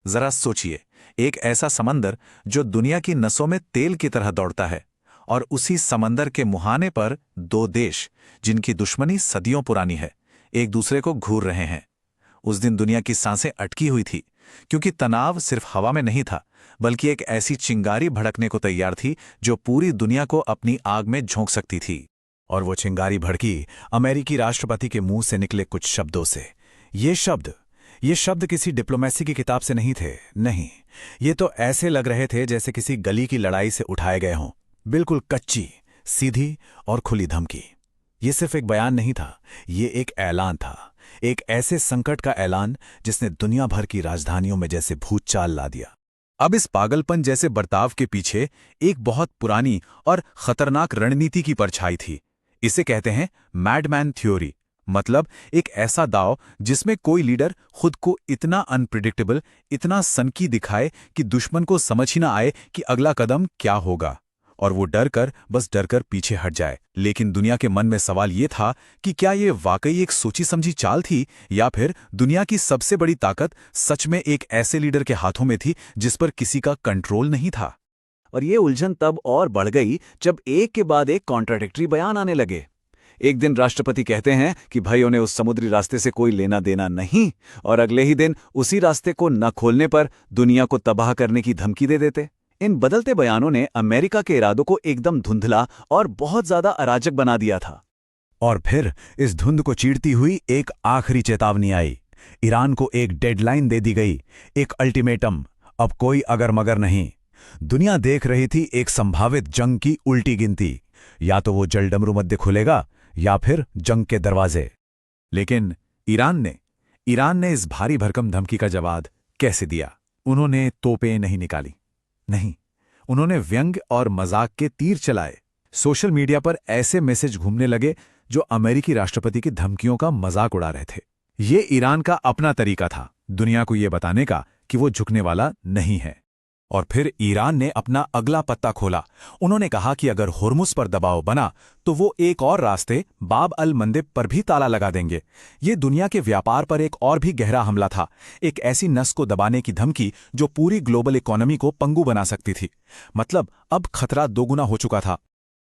जरा सोचिए, एक ऐसा समंदर जो दुनिया की नसों में तेल की तरह दौड़ता है, और उसी समंदर के मुहाने पर दो देश जिनकी दुश्मनी सदियों पुरानी है, एक दूसरे को घूर रहे हैं। उस दिन दुनिया की सांसें अटकी हुई थी, क्योंकि तनाव सिर्फ हवा में नहीं था, बल्कि एक ऐसी चिंगारी भड़कने को तैयार थी जो पूरी दुनिया को अपनी आग में झोंक सकती थी। और वो चिंगारी भड़की अमेरिकी राष्ट्रपति के मुंह से निकले कुछ शब्दों से। ये शब्द किसी डिप्लोमेसी की किताब से नहीं थे, नहीं। ये तो ऐसे लग रहे थे जैसे किसी गली की लड़ाई से उठाए गए हों, बिल्कुल कच्ची, सीधी और खुली धमकी। ये सिर्फ एक बयान नहीं था, ये एक ऐलान था, एक ऐसे संकट का ऐलान जिसने दुनिया भर की राजधानियों में जैसे भूचाल ला दिया। अब इस पागलपन जैसे बर्ताव के पीछे एक बहुत पुरानी और खतरनाक रणनीति की परछाई थी। इसे कहते हैं मैडमैन थ्योरी, मतलब एक ऐसा दांव जिसमें कोई लीडर खुद को इतना अनप्रिडिक्टेबल, इतना सनकी दिखाए कि दुश्मन को समझ ही ना आए कि अगला कदम क्या होगा, और वो बस डरकर पीछे हट जाए। लेकिन दुनिया के मन में सवाल ये था कि क्या ये वाकई एक सोची समझी चाल थी, या फिर दुनिया की सबसे बड़ी ताकत सच में एक ऐसे लीडर के हाथों में थी जिस पर किसी का कंट्रोल नहीं था। और ये उलझन तब और बढ़ गई जब एक के बाद एक कॉन्ट्राडिक्टरी बयान आने लगे। एक दिन राष्ट्रपति कहते हैं कि भाई उन्हें उस समुद्री रास्ते से कोई लेना देना नहीं, और अगले ही दिन उसी रास्ते को न खोलने पर दुनिया को तबाह करने की धमकी दे देते। इन बदलते बयानों ने अमेरिका के इरादों को एकदम धुंधला और बहुत ज्यादा अराजक बना दिया था। और फिर इस धुंध को चीरती हुई एक आखिरी चेतावनी आई। ईरान को एक डेडलाइन दे दी गई, एक अल्टीमेटम। अब कोई अगर मगर नहीं। दुनिया देख रही थी एक संभावित जंग की उल्टी गिनती, या तो वो जलडमरू मध्य खुलेगा या फिर जंग के दरवाजे। लेकिन ईरान ने इस भारी भरकम धमकी का जवाब कैसे दिया? उन्होंने तोपें नहीं निकाली, नहीं, उन्होंने व्यंग्य और मजाक के तीर चलाए। सोशल मीडिया पर ऐसे मैसेज घूमने लगे जो अमेरिकी राष्ट्रपति की धमकियों का मजाक उड़ा रहे थे। ये ईरान का अपना तरीका था दुनिया को ये बताने का कि वो झुकने वाला नहीं है। और फिर ईरान ने अपना अगला पत्ता खोला। उन्होंने कहा कि अगर हुर्मुज पर दबाव बना तो वो एक और रास्ते बाब अल मंदेब पर भी ताला लगा देंगे। ये दुनिया के व्यापार पर एक और भी गहरा हमला था, एक ऐसी नस को दबाने की धमकी जो पूरी ग्लोबल इकोनॉमी को पंगु बना सकती थी। मतलब अब खतरा दोगुना हो चुका था।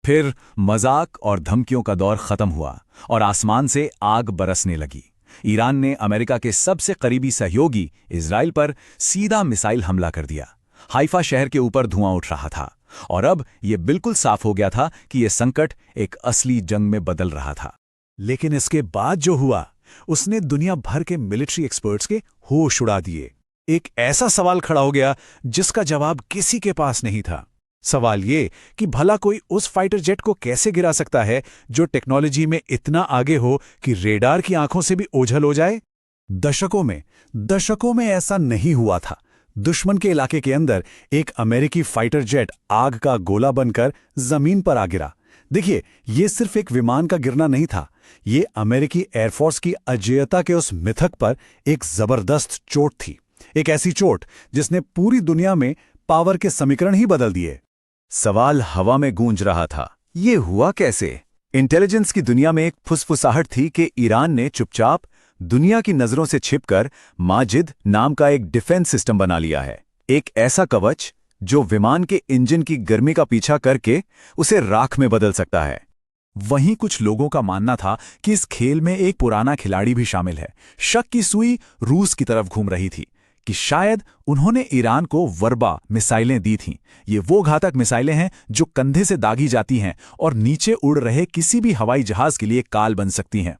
फिर मजाक और धमकियों का दौर खत्म हुआ और आसमान से आग बरसने लगी। ईरान ने अमेरिका के सबसे करीबी सहयोगी इजराइल पर सीधा मिसाइल हमला कर दिया। हाइफा शहर के ऊपर धुआं उठ रहा था, और अब यह बिल्कुल साफ हो गया था कि यह संकट एक असली जंग में बदल रहा था। लेकिन इसके बाद जो हुआ, उसने दुनिया भर के मिलिट्री एक्सपर्ट्स के होश उड़ा दिए। एक ऐसा सवाल खड़ा हो गया जिसका जवाब किसी के पास नहीं था। सवाल ये कि भला कोई उस फाइटर जेट को कैसे गिरा सकता है जो टेक्नोलॉजी में इतना आगे हो कि रेडार की आंखों से भी ओझल हो जाए? दशकों में ऐसा नहीं हुआ था। दुश्मन के इलाके के अंदर एक अमेरिकी फाइटर जेट आग का गोला बनकर जमीन पर आ गिरा। देखिए, ये सिर्फ एक विमान का गिरना नहीं था, ये अमेरिकी एयरफोर्स की अजेयता के उस मिथक पर एक जबरदस्त चोट थी। एक ऐसी चोट जिसने पूरी दुनिया में पावर के समीकरण ही बदल दिए। सवाल हवा में गूंज रहा था, ये हुआ कैसे? इंटेलिजेंस की दुनिया में एक फुसफुसाहट थी कि ईरान ने चुपचाप दुनिया की नजरों से छिपकर माजिद नाम का एक डिफेंस सिस्टम बना लिया है। एक ऐसा कवच जो विमान के इंजन की गर्मी का पीछा करके उसे राख में बदल सकता है। वहीं कुछ लोगों का मानना था कि इस खेल में एक पुराना खिलाड़ी भी शामिल है। शक की सुई रूस की तरफ घूम रही थी कि शायद उन्होंने ईरान को वर्बा मिसाइलें दी थीं। ये वो घातक मिसाइलें हैं जो कंधे से दागी जाती हैं और नीचे उड़ रहे किसी भी हवाई जहाज के लिए काल बन सकती हैं।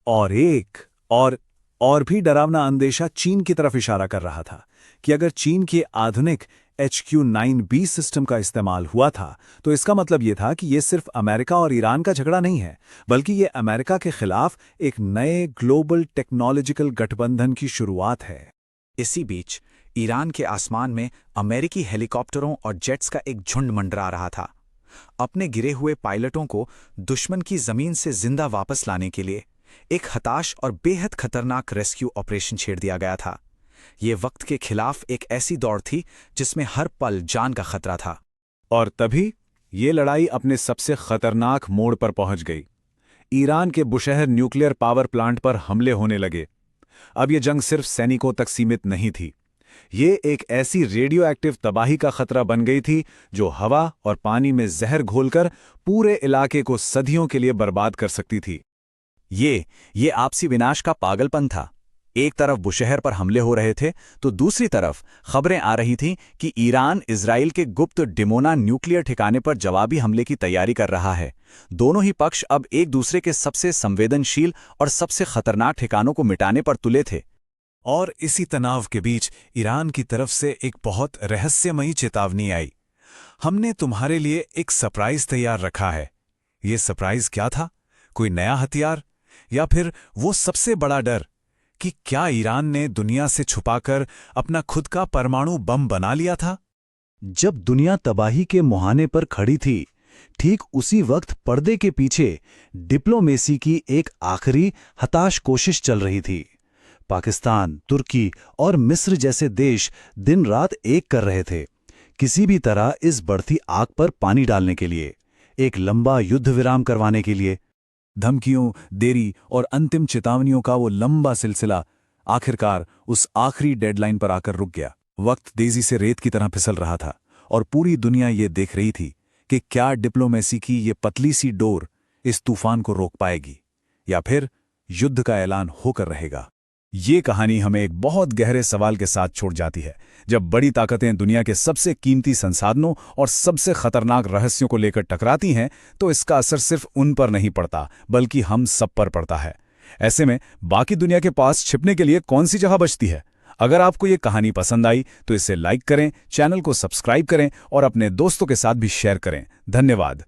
और एक और भी डरावना अंदेशा चीन की तरफ इशारा कर रहा था कि अगर चीन के आधुनिक HQ-9B सिस्टम का इस्तेमाल हुआ था तो इसका मतलब यह था कि यह सिर्फ अमेरिका और ईरान का झगड़ा नहीं है, बल्कि यह अमेरिका के खिलाफ एक नए ग्लोबल टेक्नोलॉजिकल गठबंधन की शुरुआत है। इसी बीच ईरान के आसमान में अमेरिकी हेलीकॉप्टरों और जेट्स का एक झुंड मंडरा रहा था। अपने गिरे हुए पायलटों को दुश्मन की जमीन से जिंदा वापस लाने के लिए एक हताश और बेहद खतरनाक रेस्क्यू ऑपरेशन छेड़ दिया गया था। ये वक्त के खिलाफ एक ऐसी दौड़ थी जिसमें हर पल जान का खतरा था। और तभी ये लड़ाई अपने सबसे खतरनाक मोड़ पर पहुंच गई। ईरान के बुशहर न्यूक्लियर पावर प्लांट पर हमले होने लगे। अब यह जंग सिर्फ सैनिकों तक सीमित नहीं थी, ये एक ऐसी रेडियो एक्टिव तबाही का खतरा बन गई थी जो हवा और पानी में जहर घोलकर पूरे इलाके को सदियों के लिए बर्बाद कर सकती थी। ये आपसी विनाश का पागलपन था। एक तरफ बुशहर पर हमले हो रहे थे तो दूसरी तरफ खबरें आ रही थीं कि ईरान इजराइल के गुप्त डिमोना न्यूक्लियर ठिकाने पर जवाबी हमले की तैयारी कर रहा है। दोनों ही पक्ष अब एक दूसरे के सबसे संवेदनशील और सबसे खतरनाक ठिकानों को मिटाने पर तुले थे। और इसी तनाव के बीच ईरान की तरफ से एक बहुत रहस्यमयी चेतावनी आई। हमने तुम्हारे लिए एक सरप्राइज तैयार रखा है। ये सरप्राइज क्या था? कोई नया हथियार या फिर वो सबसे बड़ा डर कि क्या ईरान ने दुनिया से छुपाकर अपना खुद का परमाणु बम बना लिया था? जब दुनिया तबाही के मुहाने पर खड़ी थी, ठीक उसी वक्त पर्दे के पीछे डिप्लोमेसी की एक आखिरी हताश कोशिश चल रही थी। पाकिस्तान, तुर्की और मिस्र जैसे देश दिन रात एक कर रहे थे, किसी भी तरह इस बढ़ती आग पर पानी डालने के लिए, एक लंबा युद्ध विराम करवाने के लिए। धमकियों, देरी और अंतिम चेतावनियों का वो लंबा सिलसिला आखिरकार उस आखिरी डेडलाइन पर आकर रुक गया। वक्त तेजी से रेत की तरह फिसल रहा था और पूरी दुनिया ये देख रही थी कि क्या डिप्लोमेसी की ये पतली सी डोर इस तूफान को रोक पाएगी या फिर युद्ध का ऐलान होकर रहेगा। ये कहानी हमें एक बहुत गहरे सवाल के साथ छोड़ जाती है। जब बड़ी ताकतें दुनिया के सबसे कीमती संसाधनों और सबसे खतरनाक रहस्यों को लेकर टकराती हैं, तो इसका असर सिर्फ उन पर नहीं पड़ता, बल्कि हम सब पर पड़ता है। ऐसे में बाकी दुनिया के पास छिपने के लिए कौन सी जगह बचती है? अगर आपको ये कहानी पसंद आई तो इसे लाइक करें, चैनल को सब्सक्राइब करें और अपने दोस्तों के साथ भी शेयर करें। धन्यवाद।